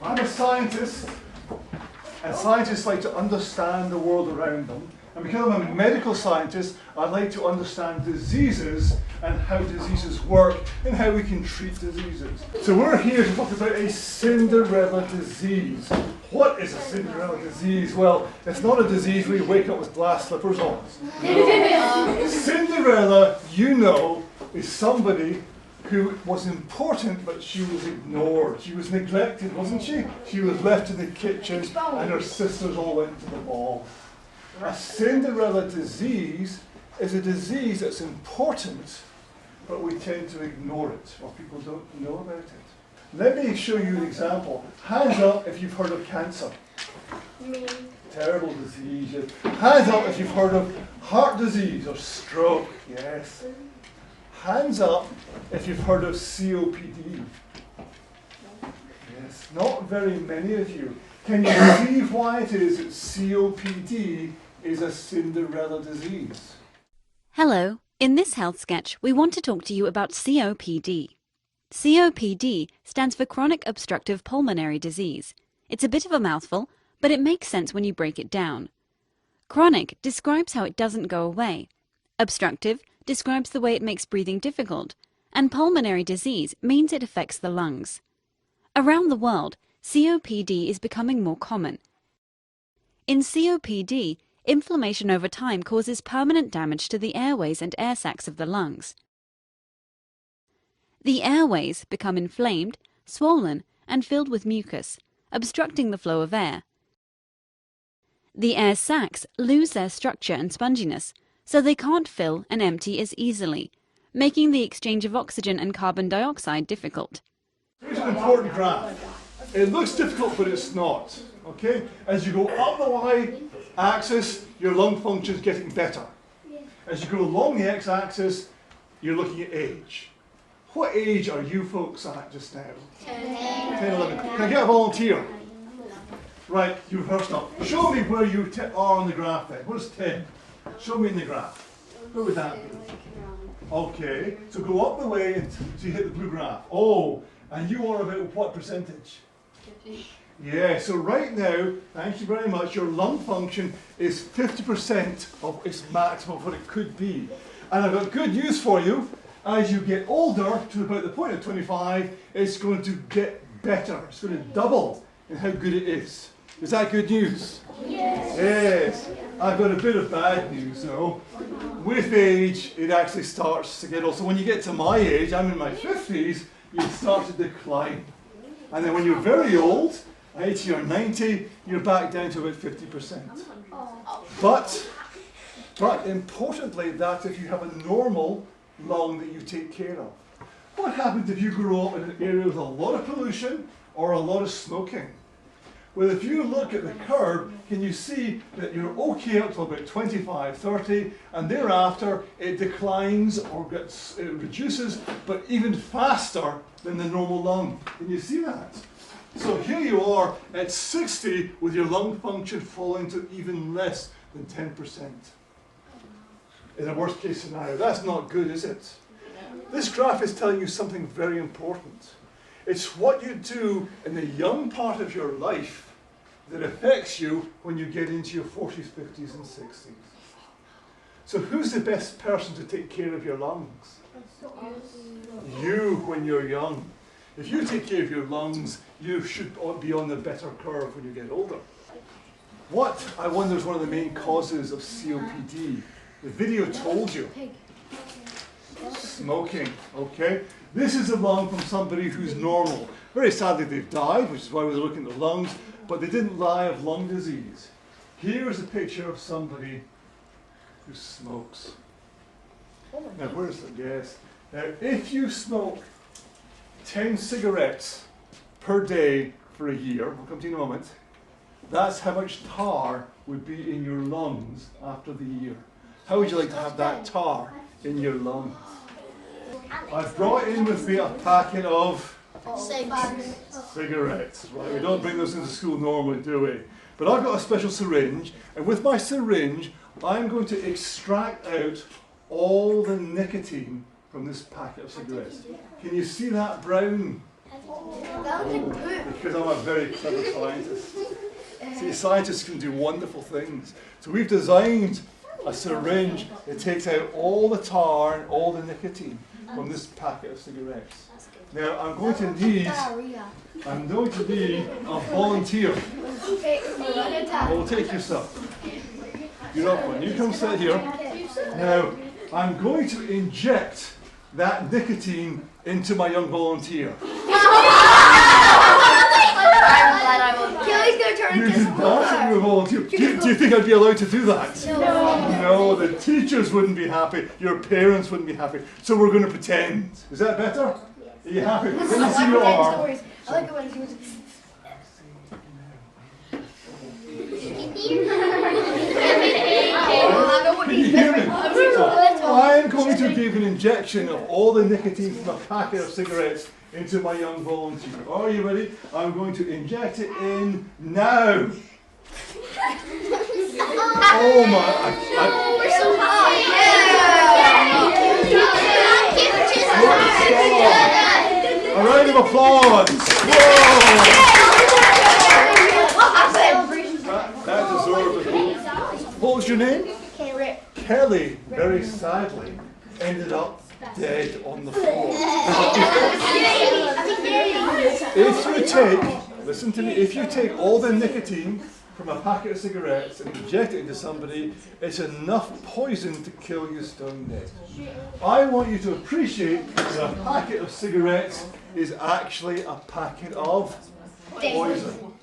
I'm a scientist, and scientists like to understand the world around them. And because I'm a medical scientist, I like to understand diseases and how diseases work and how we can treat diseases. So we're here to talk about a Cinderella disease. What is a Cinderella disease? Well, it's not a disease where you wake up with glass slippers on. No. Cinderella, you know, is somebody who was important, but she was ignored. She was neglected, wasn't she? She was left in the kitchen, and her sisters all went to the ball. A Cinderella disease is a disease that's important, but we tend to ignore it, or people don't know about it. Let me show you an example. Hands up if you've heard of cancer. Me. Terrible disease. Hands up if you've heard of heart disease or stroke. Yes. Hands up if you've heard of COPD. Yes, not very many of you. Can you see why it is that COPD is a Cinderella disease? Hello. In this health sketch, we want to talk to you about COPD. COPD stands for chronic obstructive pulmonary disease. It's a bit of a mouthful, but it makes sense when you break it down. Chronic describes how it doesn't go away. Obstructive describes the way it makes breathing difficult, and pulmonary disease means it affects the lungs. Around the world, COPD is becoming more common. In COPD, inflammation over time causes permanent damage to the airways and air sacs of the lungs. The airways become inflamed, swollen, and filled with mucus, obstructing the flow of air. The air sacs lose their structure and sponginess, so they can't fill and empty as easily, making the exchange of oxygen and carbon dioxide difficult. Here's an important graph. It looks difficult, but it's not. Okay? As you go up the y-axis, your lung function is getting better. As you go along the x-axis, you're looking at age. What age are you folks at just now? 10, 11. Can I get a volunteer? Right, you first up. Show me where you are on the graph then. What is 10? Show me in the graph. Where would that be? Okay, so go up the way until you hit the blue graph. Oh, and you are about what percentage? 50. Yeah, so right now, thank you very much, your lung function is 50% of its maximum of what it could be. And I've got good news for you. As you get older, to about the point of 25, it's going to get better. It's going to double in how good it is. Is that good news? Yes. Yes. I've got a bit of bad news though. With age, it actually starts to get old. So when you get to my age, I'm in my 50s, you start to decline. And then when you're very old, 80 or 90, you're back down to about 50%. But importantly, that if you have a normal lung that you take care of. What happens if you grow up in an area with a lot of pollution or a lot of smoking? Well, if you look at the curve, can you see that you're okay up to about 25, 30, and thereafter it declines or it reduces, but even faster than the normal lung. Can you see that? So here you are at 60 with your lung function falling to even less than 10%. In a worst case scenario. That's not good, is it? This graph is telling you something very important. It's what you do in the young part of your life that affects you when you get into your 40s, 50s, and 60s. So who's the best person to take care of your lungs? You when you're young. If you take care of your lungs, you should be on the better curve when you get older. What, I wonder, is one of the main causes of COPD? The video told you. Smoking, okay? This is a lung from somebody who's normal. Very sadly, they've died, which is why we're looking at the lungs, but they didn't die of lung disease. Here's a picture of somebody who smokes. Now, where's the yes? Now, if you smoke 10 cigarettes per day for a year, we'll come to you in a moment, that's how much tar would be in your lungs after the year. How would you like to have that tar in your lungs? I've brought in with me a packet of cigarettes. Right, we don't bring those into school normally, do we? But I've got a special syringe, and with my syringe, I'm going to extract out all the nicotine from this packet of cigarettes. Can you see that brown Because I'm a very clever scientist. See, scientists can do wonderful things. So we've designed a syringe that takes out all the tar and all the nicotine from this packet of cigarettes. Now I'm going to need a volunteer. We'll take your stuff. You're up one. You come sit here. Now I'm going to inject that nicotine into my young volunteer. Kelly's gonna turn You into did not you a volunteer. Do you think I'd be allowed to do that? No, the teachers wouldn't be happy. Your parents wouldn't be happy. So we're going to pretend. Is that better? Are you happy? Let me see your arm. I like it when he was. Can you hear me? So I'm going to give an injection of all the nicotine from a packet of cigarettes into my young volunteer. Are you ready? I'm going to inject it in now. Oh my! We're so high. A round of applause. That deserves a What was your name? Kelly, very sadly, ended up dead on the floor. If you take, listen to me, if you take all the nicotine from a packet of cigarettes and inject it into somebody, it's enough poison to kill you stone dead. I want you to appreciate that a packet of cigarettes is actually a packet of poison.